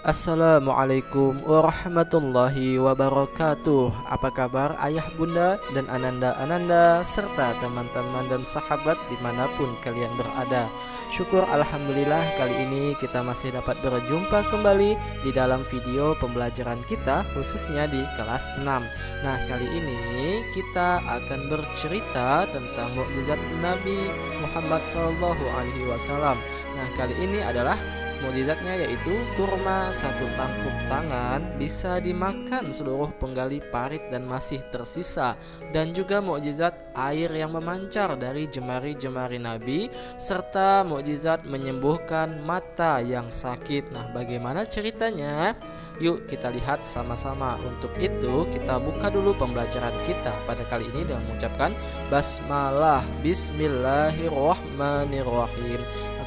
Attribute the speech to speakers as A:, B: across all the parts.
A: Assalamualaikum warahmatullahi wabarakatuh. Apa kabar ayah bunda dan ananda-ananda serta teman-teman dan sahabat dimanapun kalian berada. Syukur alhamdulillah kali ini kita masih dapat berjumpa kembali di dalam video pembelajaran kita khususnya di kelas 6. Nah, kali ini kita akan bercerita tentang mukjizat Nabi Muhammad SAW. Nah, kali ini adalah mukjizatnya yaitu kurma satu tangkup tangan bisa dimakan seluruh penggali parit dan masih tersisa, dan juga mukjizat air yang memancar dari jemari-jemari Nabi serta mukjizat menyembuhkan mata yang sakit. Nah, bagaimana ceritanya? Yuk kita lihat sama-sama. Untuk itu kita buka dulu pembelajaran kita pada kali ini dengan mengucapkan basmalah, bismillahirrahmanirrahim.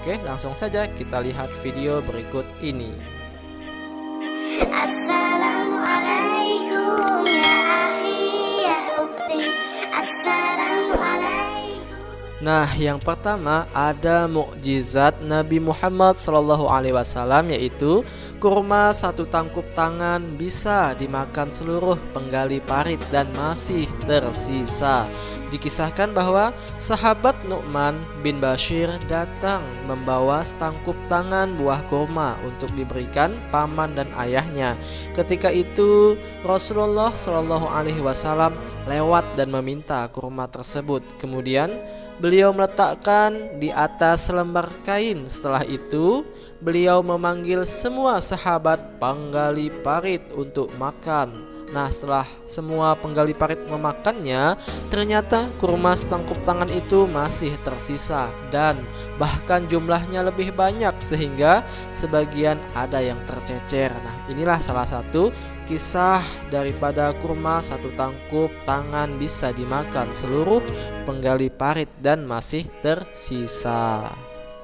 A: Oke, langsung saja kita lihat video berikut ini.
B: Assalamualaikum ya akhi ya ukhti. Assalamualaikum.
A: Nah, yang pertama ada mukjizat Nabi Muhammad SAW, yaitu kurma satu tangkup tangan bisa dimakan seluruh penggali parit dan masih tersisa. Dikisahkan bahwa sahabat Nu'man bin Bashir datang membawa setangkup tangan buah kurma untuk diberikan paman dan ayahnya. Ketika itu Rasulullah SAW lewat dan meminta kurma tersebut. Kemudian beliau meletakkan di atas selembar kain. Setelah itu beliau memanggil semua sahabat penggali parit untuk makan. Nah, setelah semua penggali parit memakannya, ternyata kurma setangkup tangan itu masih tersisa dan bahkan jumlahnya lebih banyak sehingga sebagian ada yang tercecer. Nah, inilah salah satu kisah daripada kurma satu tangkup tangan bisa dimakan seluruh penggali parit dan masih tersisa.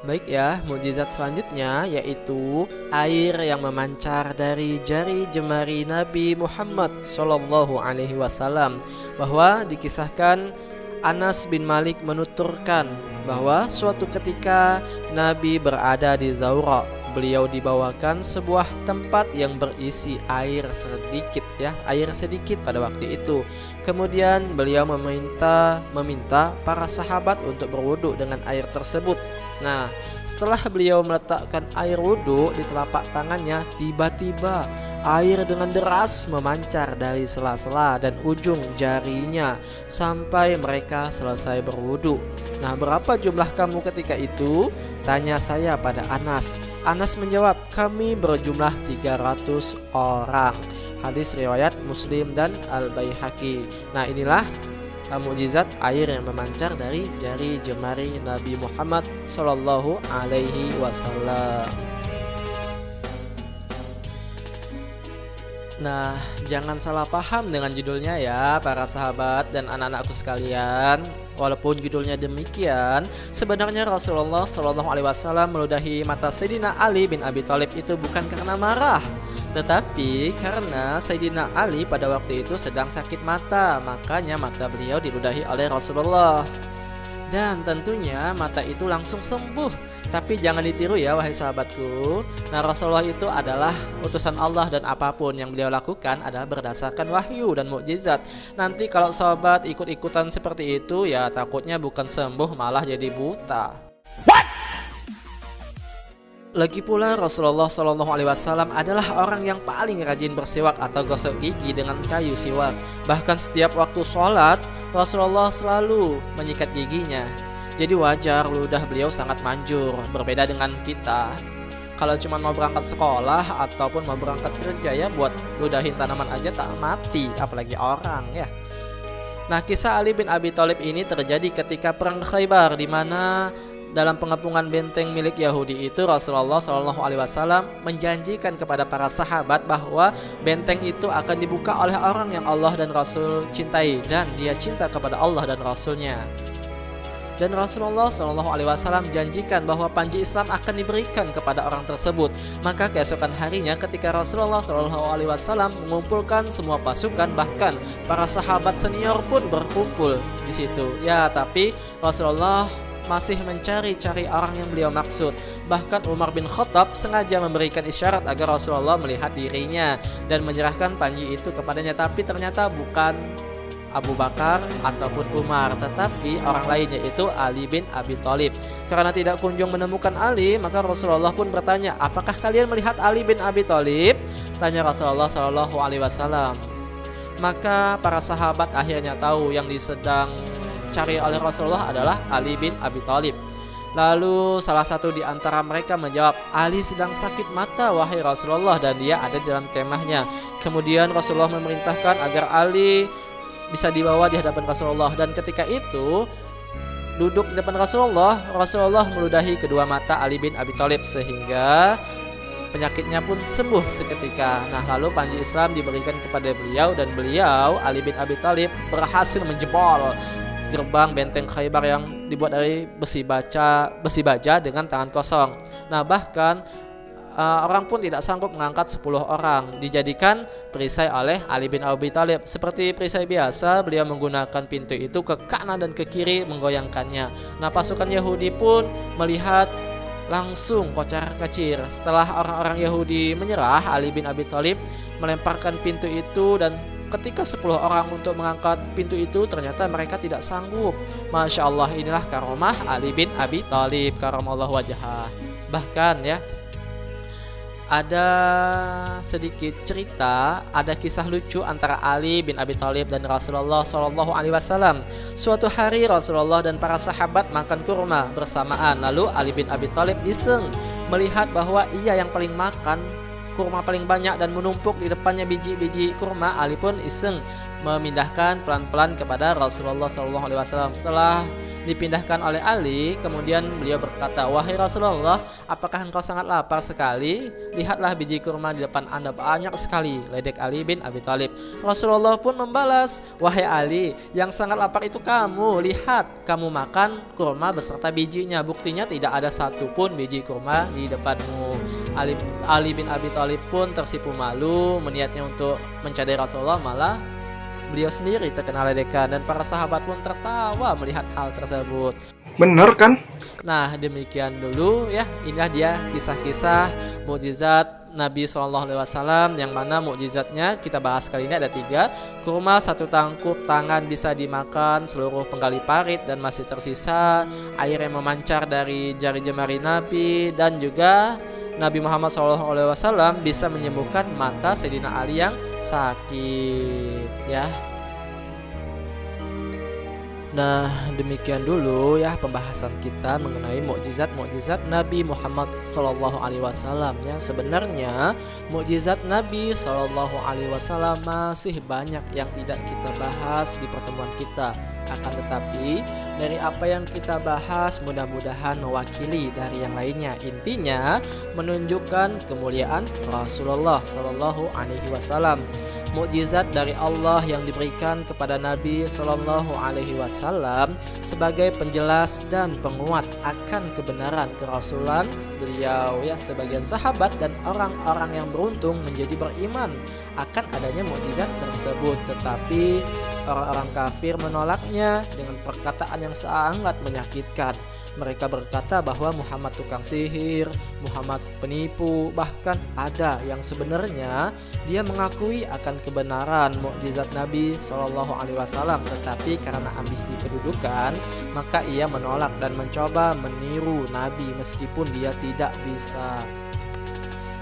A: Baik ya, mukjizat selanjutnya yaitu air yang memancar dari jari jemari Nabi Muhammad SAW, bahwa dikisahkan Anas bin Malik menuturkan bahwa suatu ketika Nabi berada di Zaura, beliau dibawakan sebuah tempat yang berisi air sedikit pada waktu itu. Kemudian beliau meminta para sahabat untuk berwudu dengan air tersebut. Nah, setelah beliau meletakkan air wudhu di telapak tangannya, tiba-tiba air dengan deras memancar dari sela-sela dan ujung jarinya sampai mereka selesai berwudhu. Nah, berapa jumlah kamu ketika itu? Tanya saya pada Anas. Anas menjawab, kami berjumlah 300 orang. Hadis riwayat Muslim dan Al-Baihaqi. Nah, inilah mukjizat air yang memancar dari jari jemari Nabi Muhammad SAW. Nah, jangan salah paham dengan judulnya ya para sahabat dan anak-anakku sekalian. Walaupun judulnya demikian, sebenarnya Rasulullah SAW meludahi mata Sayyidina Ali bin Abi Thalib itu bukan karena marah, tetapi karena Sayyidina Ali pada waktu itu sedang sakit mata. Makanya mata beliau diludahi oleh Rasulullah. Dan tentunya mata itu langsung sembuh. Tapi jangan ditiru ya wahai sahabatku. Nah, Rasulullah itu adalah utusan Allah dan apapun yang beliau lakukan adalah berdasarkan wahyu dan mukjizat. Nanti kalau sahabat ikut-ikutan seperti itu ya takutnya bukan sembuh malah jadi buta. Lagi pula Rasulullah SAW adalah orang yang paling rajin bersiwak atau gosok gigi dengan kayu siwak. Bahkan setiap waktu sholat Rasulullah selalu menyikat giginya. Jadi wajar ludah beliau sangat manjur, berbeda dengan kita. Kalau cuma mau berangkat sekolah ataupun mau berangkat kerja ya buat ludahin tanaman aja tak mati, apalagi orang ya. Nah, kisah Ali bin Abi Thalib ini terjadi ketika perang Khaybar, di mana dalam pengepungan benteng milik Yahudi itu Rasulullah SAW menjanjikan kepada para sahabat bahwa benteng itu akan dibuka oleh orang yang Allah dan Rasul cintai dan dia cinta kepada Allah dan Rasulnya. Dan Rasulullah SAW janjikan bahwa panji Islam akan diberikan kepada orang tersebut. Maka keesokan harinya ketika Rasulullah SAW mengumpulkan semua pasukan, bahkan para sahabat senior pun berkumpul di situ. Ya, tapi Rasulullah masih mencari-cari orang yang beliau maksud. Bahkan Umar bin Khattab sengaja memberikan isyarat agar Rasulullah melihat dirinya dan menyerahkan panji itu kepadanya, tapi ternyata bukan Abu Bakar ataupun Umar, tetapi orang lain, yaitu Ali bin Abi Thalib. Karena tidak kunjung menemukan Ali, maka Rasulullah pun bertanya, apakah kalian melihat Ali bin Abi Thalib? Tanya Rasulullah Shallallahu Alaihi Wasallam. Maka para sahabat akhirnya tahu yang disedang cari oleh Rasulullah adalah Ali bin Abi Thalib. Lalu salah satu di antara mereka menjawab, Ali sedang sakit mata wahai Rasulullah, dan dia ada di dalam kemahnya. Kemudian Rasulullah memerintahkan agar Ali bisa dibawa di hadapan Rasulullah, dan ketika itu duduk di depan Rasulullah, Rasulullah meludahi kedua mata Ali bin Abi Thalib sehingga penyakitnya pun sembuh seketika. Nah, lalu panji Islam diberikan kepada beliau, dan beliau Ali bin Abi Thalib berhasil menjebol gerbang benteng Khaybar yang dibuat dari besi baja dengan tangan kosong. Nah, bahkan orang pun tidak sanggup mengangkat 10 orang, dijadikan perisai oleh Ali bin Abi Thalib. Seperti perisai biasa, beliau menggunakan pintu itu ke kanan dan ke kiri menggoyangkannya. Nah, pasukan Yahudi pun melihat langsung kocar-kacir. Setelah orang-orang Yahudi menyerah, Ali bin Abi Thalib melemparkan pintu itu, dan ketika 10 orang untuk mengangkat pintu itu, ternyata mereka tidak sanggup. Masya Allah, inilah karomah Ali bin Abi Thalib, karamallahu wajhah. Bahkan ya, ada sedikit cerita, ada kisah lucu antara Ali bin Abi Thalib dan Rasulullah Shallallahu Alaihi Wasallam. Suatu hari Rasulullah dan para sahabat makan kurma bersamaan. Lalu Ali bin Abi Thalib iseng melihat bahwa ia yang paling makan kurma paling banyak dan menumpuk di depannya biji-biji kurma. Ali pun iseng memindahkan pelan-pelan kepada Rasulullah Shallallahu Alaihi Wasallam. Setelah dipindahkan oleh Ali, kemudian beliau berkata, wahai Rasulullah, apakah engkau sangat lapar sekali? Lihatlah biji kurma di depan Anda banyak sekali. Ledek Ali bin Abi Thalib. Rasulullah pun membalas, wahai Ali, yang sangat lapar itu kamu. Lihat, kamu makan kurma beserta bijinya. Buktinya tidak ada satupun biji kurma di depanmu. Ali bin Abi Thalib pun tersipu malu, meniatnya untuk mencadai Rasulullah, malah beliau sendiri terkena ledekan, dan para sahabat pun tertawa melihat hal tersebut.
C: Bener kan?
A: Nah, demikian dulu ya, inilah dia kisah-kisah mukjizat Nabi SAW, yang mana mukjizatnya kita bahas kali ini ada 3. Kurma 1 tangkup tangan bisa dimakan seluruh penggali parit, dan masih tersisa air yang memancar dari jari jemari Nabi, dan juga Nabi Muhammad SAW bisa menyembuhkan mata Sayyidina Ali yang sakit ya. Nah, demikian dulu ya pembahasan kita mengenai mukjizat-mukjizat Nabi Muhammad SAW ya. Sebenarnya mukjizat Nabi SAW masih banyak yang tidak kita bahas di pertemuan kita. Akan tetapi dari apa yang kita bahas mudah-mudahan mewakili dari yang lainnya. Intinya menunjukkan kemuliaan Rasulullah SAW. Mukjizat dari Allah yang diberikan kepada Nabi Shallallahu Alaihi Wasallam sebagai penjelas dan penguat akan kebenaran kerasulan beliau ya. Sebagian sahabat dan orang-orang yang beruntung menjadi beriman akan adanya mukjizat tersebut, tetapi orang-orang kafir menolaknya dengan perkataan yang sangat menyakitkan. Mereka berkata bahwa Muhammad tukang sihir, Muhammad penipu, bahkan ada yang sebenarnya dia mengakui akan kebenaran mukjizat Nabi SAW, tetapi karena ambisi kedudukan maka ia menolak dan mencoba meniru Nabi meskipun dia tidak bisa.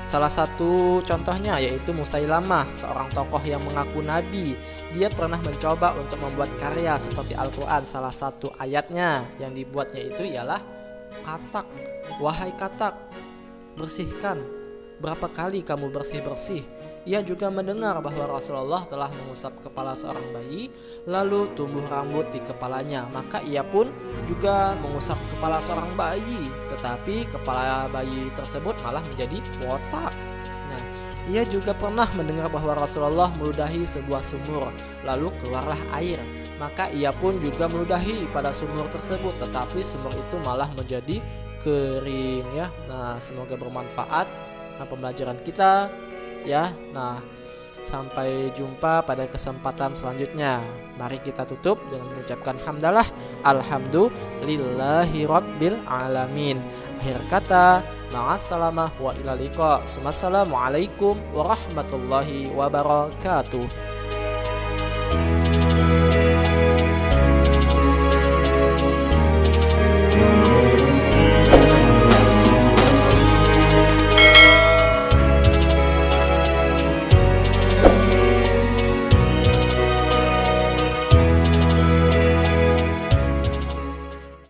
A: Salah satu contohnya yaitu Musailamah, seorang tokoh yang mengaku nabi. Dia pernah mencoba untuk membuat karya seperti Al-Quran. Salah satu ayatnya yang dibuatnya itu ialah katak. Wahai katak, bersihkan. Berapa kali kamu bersih-bersih? Ia juga mendengar bahwa Rasulullah telah mengusap kepala seorang bayi, lalu tumbuh rambut di kepalanya. Maka ia pun juga mengusap kepala seorang bayi, tetapi kepala bayi tersebut malah menjadi botak. Nah, ia juga pernah mendengar bahwa Rasulullah meludahi sebuah sumur, lalu keluarlah air. Maka ia pun juga meludahi pada sumur tersebut, tetapi sumur itu malah menjadi kering ya. Nah, semoga bermanfaat pembelajaran kita ya. Nah, sampai jumpa pada kesempatan selanjutnya. Mari kita tutup dengan mengucapkan hamdalah alhamdulillahi rabbil alamin. Akhir kata, Ma'assalamah wa ila liqa. Assalamualaikum warahmatullahi wabarakatuh.